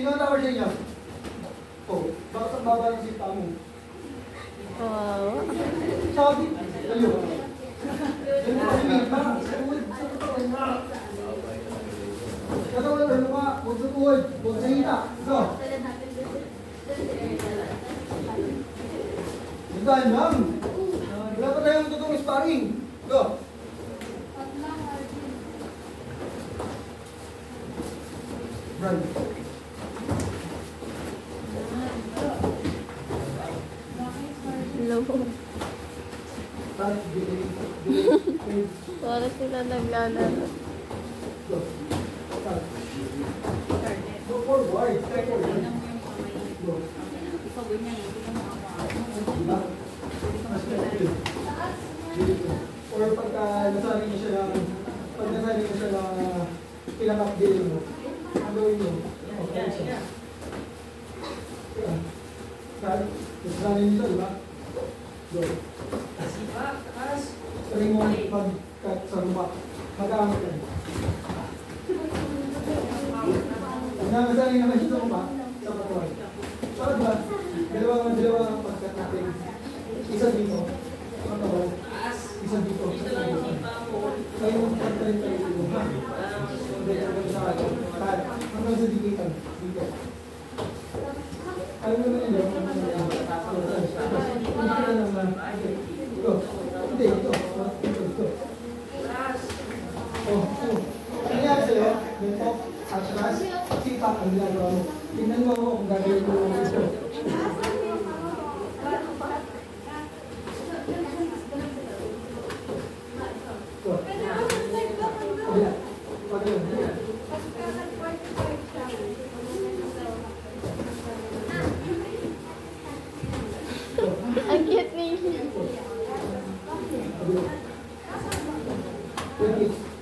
Sino ang tower sa inyo? Oh, bakit ang baba ng sita mo? Wow. Sabi, ayo. Yan mo kasi may parang sa katawan na. Katawan na lupa, huwag sa tuhod, huwag sa hita. Go. Hintayin lang. Wala pa tayong totoong sparring. Go. Run. Hello. Start. Para sila naglalaro. Go. Start. Go forward. Step forward. Go. Diba? Or pagka nasabi niyo siya ng pinaka-up din mo, ang gawin mo? Okay, siya. Start. Nasabi niyo siya, diba? Go. Sabi mo mag-cut sa rumah. Mag-aangat yan. Pag nakasabi naman siya sa rumah, sa katawan. Saka ba? Dalawang pagkat natin. Isa dito, katawan. Isa dito, sa katawan. Kayo mong pagkalit tayo dito. Hanggang sa dikitan. Dito. Ayaw mo na yun. Hindi, ito. Ito. Oh. Ano nangyari sa'yo? Dito, atras, sipak ang ginagawa mo. Tingnan mo ako kung gagawin mo ito. Ang cute niya. Thank you.